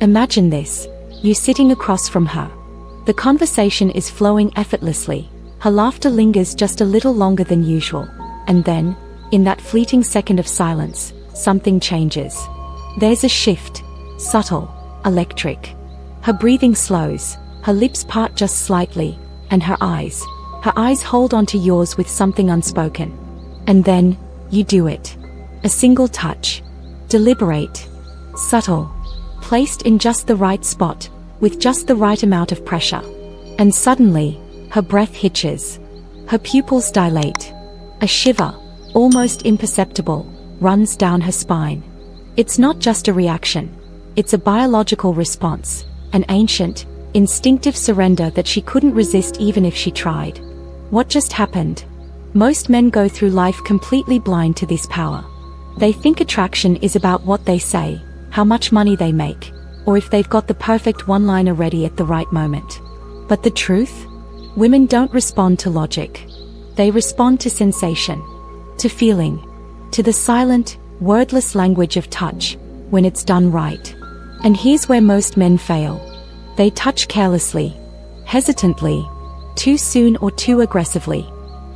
Imagine this. You sitting across from her. The conversation is flowing effortlessly. Her laughter lingers just a little longer than usual. And then, in that fleeting second of silence, something changes. There's a shift. Subtle. Electric. Her breathing slows. Her lips part just slightly. And her eyes hold onto yours with something unspoken. And then, you do it. A single touch. Deliberate. Subtle. Placed in just the right spot, with just the right amount of pressure. And suddenly, her breath hitches. Her pupils dilate. A shiver, almost imperceptible, runs down her spine. It's not just a reaction. It's a biological response, an ancient, instinctive surrender that she couldn't resist even if she tried. What just happened? Most men go through life completely blind to this power. They think attraction is about what they say, how much money they make, or if they've got the perfect one-liner ready at the right moment. But the truth? Women don't respond to logic. They respond to sensation, to feeling, to the silent, wordless language of touch, when it's done right. And here's where most men fail. They touch carelessly, hesitantly, too soon or too aggressively.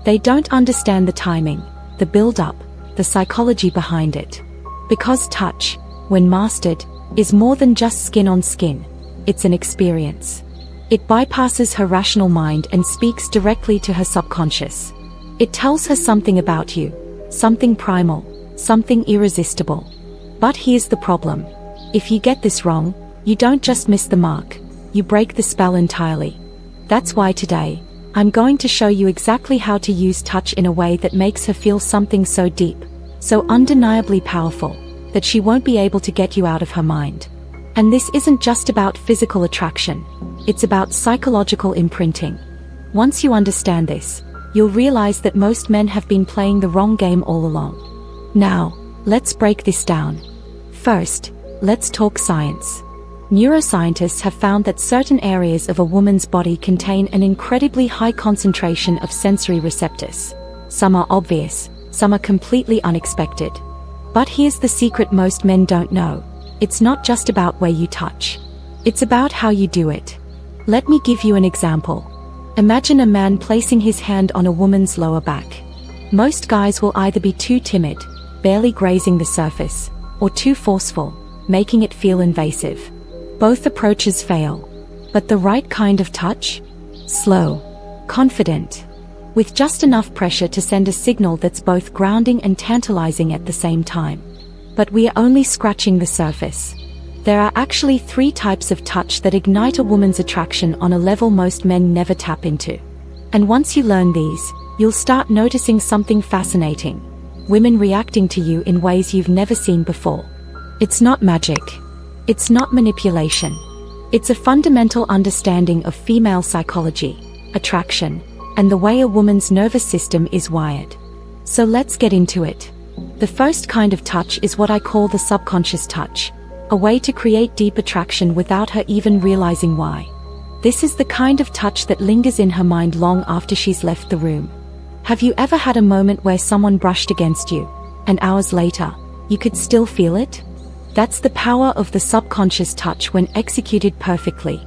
They don't understand the timing, the build-up, the psychology behind it. Because touch, when mastered, is more than just skin on skin. It's an experience. It bypasses her rational mind and speaks directly to her subconscious. It tells her something about you, something primal, something irresistible. But here's the problem. If you get this wrong, you don't just miss the mark, you break the spell entirely. That's why today, I'm going to show you exactly how to use touch in a way that makes her feel something so deep, so undeniably powerful, that she won't be able to get you out of her mind. And this isn't just about physical attraction, it's about psychological imprinting. Once you understand this, you'll realize that most men have been playing the wrong game all along. Now, let's break this down. First, let's talk science. Neuroscientists have found that certain areas of a woman's body contain an incredibly high concentration of sensory receptors. Some are obvious, some are completely unexpected. But here's the secret most men don't know. It's not just about where you touch. It's about how you do it. Let me give you an example. Imagine a man placing his hand on a woman's lower back. Most guys will either be too timid, barely grazing the surface, or too forceful, making it feel invasive. Both approaches fail. But the right kind of touch? Slow, confident, with just enough pressure to send a signal that's both grounding and tantalizing at the same time. But we are only scratching the surface. There are actually 3 types of touch that ignite a woman's attraction on a level most men never tap into. And once you learn these, you'll start noticing something fascinating. Women reacting to you in ways you've never seen before. It's not magic. It's not manipulation. It's a fundamental understanding of female psychology, attraction, and the way a woman's nervous system is wired. So let's get into it. The first kind of touch is what I call the subconscious touch, a way to create deep attraction without her even realizing why. This is the kind of touch that lingers in her mind long after she's left the room. Have you ever had a moment where someone brushed against you, and hours later, you could still feel it? That's the power of the subconscious touch when executed perfectly.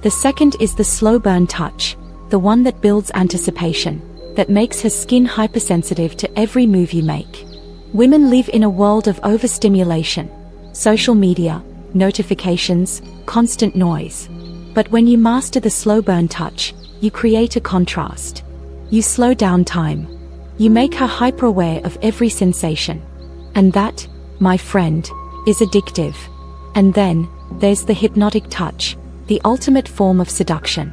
The second is the slow burn touch, the one that builds anticipation, that makes her skin hypersensitive to every move you make. Women live in a world of overstimulation, social media, notifications, constant noise. But when you master the slow burn touch, you create a contrast. You slow down time. You make her hyper-aware of every sensation. And that, my friend, is addictive. And then, there's the hypnotic touch, the ultimate form of seduction.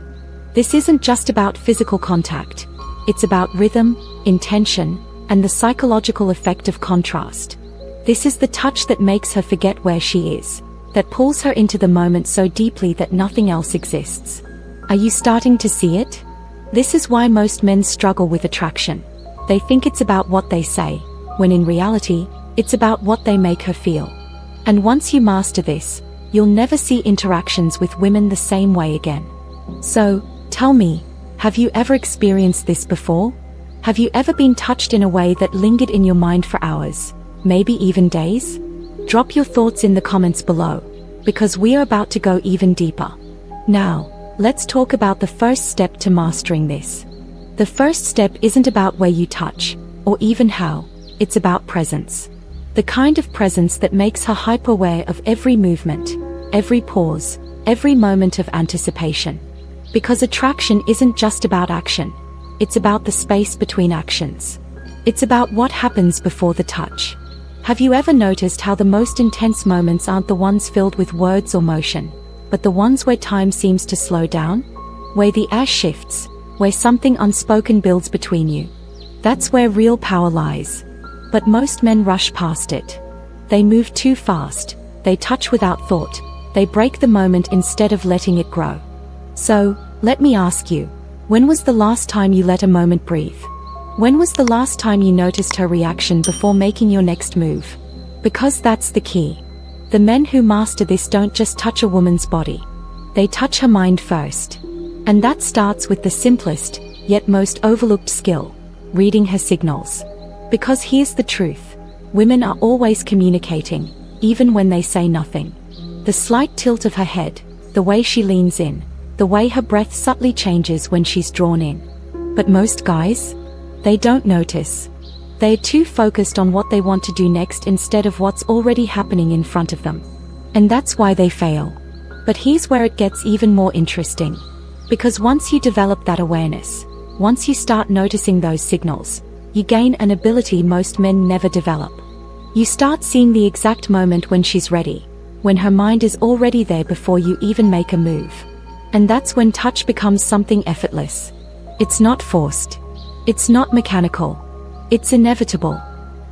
This isn't just about physical contact. It's about rhythm, intention, and the psychological effect of contrast. This is the touch that makes her forget where she is, that pulls her into the moment so deeply that nothing else exists. Are you starting to see it? This is why most men struggle with attraction. They think it's about what they say, when in reality, it's about what they make her feel. And once you master this, you'll never see interactions with women the same way again. So, tell me, have you ever experienced this before? Have you ever been touched in a way that lingered in your mind for hours, maybe even days? Drop your thoughts in the comments below. because we are about to go even deeper. Now, let's talk about the first step to mastering this. The first step isn't about where you touch, or even how, it's about presence. The kind of presence that makes her hyper-aware of every movement, every pause, every moment of anticipation. Because attraction isn't just about action, it's about the space between actions. It's about what happens before the touch. Have you ever noticed how the most intense moments aren't the ones filled with words or motion, but the ones where time seems to slow down? Where the air shifts, where something unspoken builds between you. That's where real power lies. But most men rush past it. They move too fast, they touch without thought, they break the moment instead of letting it grow. So, let me ask you, when was the last time you let a moment breathe? When was the last time you noticed her reaction before making your next move? Because that's the key. The men who master this don't just touch a woman's body. They touch her mind first. And that starts with the simplest, yet most overlooked skill, reading her signals. Because here's the truth. Women are always communicating, even when they say nothing. The slight tilt of her head, the way she leans in, the way her breath subtly changes when she's drawn in. But most guys? They don't notice. They're too focused on what they want to do next instead of what's already happening in front of them. And that's why they fail. But here's where it gets even more interesting. Because once you develop that awareness, once you start noticing those signals, you gain an ability most men never develop. You start seeing the exact moment when she's ready, when her mind is already there before you even make a move. And that's when touch becomes something effortless. It's not forced. It's not mechanical. It's inevitable.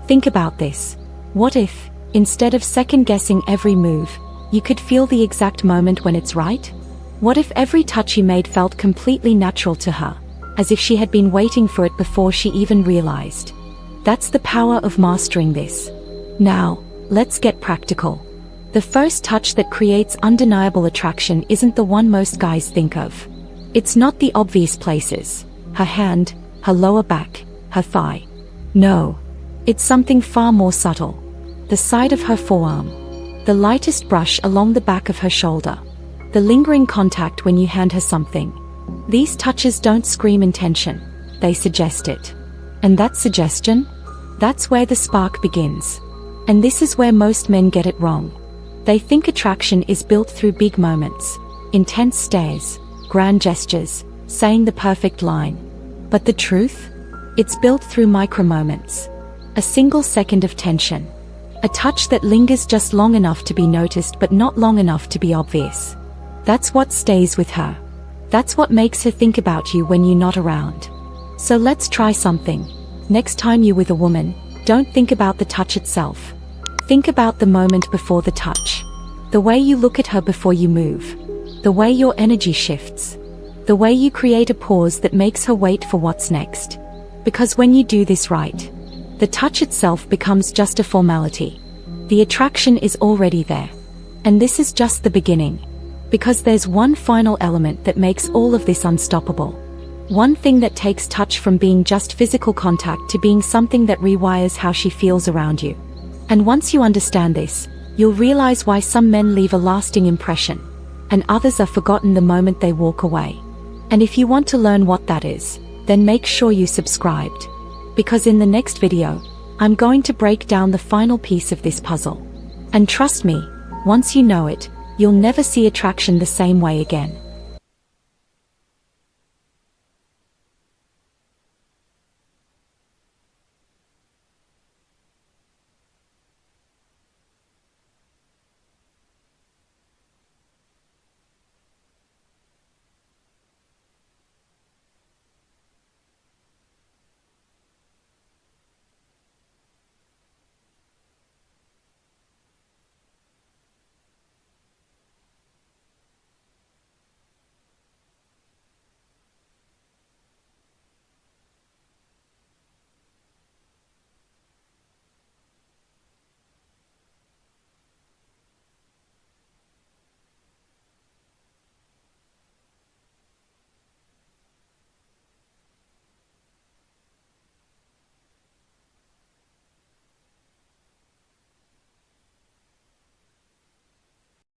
Think about this. What if, instead of second-guessing every move, you could feel the exact moment when it's right? What if every touch you made felt completely natural to her, as if she had been waiting for it before she even realized? That's the power of mastering this. Now, let's get practical. The first touch that creates undeniable attraction isn't the one most guys think of. It's not the obvious places, her hand, her lower back, her thigh. No. It's something far more subtle. The side of her forearm. The lightest brush along the back of her shoulder. The lingering contact when you hand her something. These touches don't scream intention, they suggest it. And that suggestion? That's where the spark begins. And this is where most men get it wrong. They think attraction is built through big moments, intense stares, grand gestures, saying the perfect line. But the truth? It's built through micro moments. A single second of tension. A touch that lingers just long enough to be noticed but not long enough to be obvious. That's what stays with her. That's what makes her think about you when you're not around. So let's try something. Next time you're with a woman, don't think about the touch itself. Think about the moment before the touch. The way you look at her before you move. The way your energy shifts. The way you create a pause that makes her wait for what's next. Because when you do this right, the touch itself becomes just a formality. The attraction is already there. And this is just the beginning. Because there's one final element that makes all of this unstoppable. One thing that takes touch from being just physical contact to being something that rewires how she feels around you. And once you understand this, you'll realize why some men leave a lasting impression, and others are forgotten the moment they walk away. And if you want to learn what that is, then make sure you subscribed. Because in the next video, I'm going to break down the final piece of this puzzle. And trust me, once you know it, you'll never see attraction the same way again.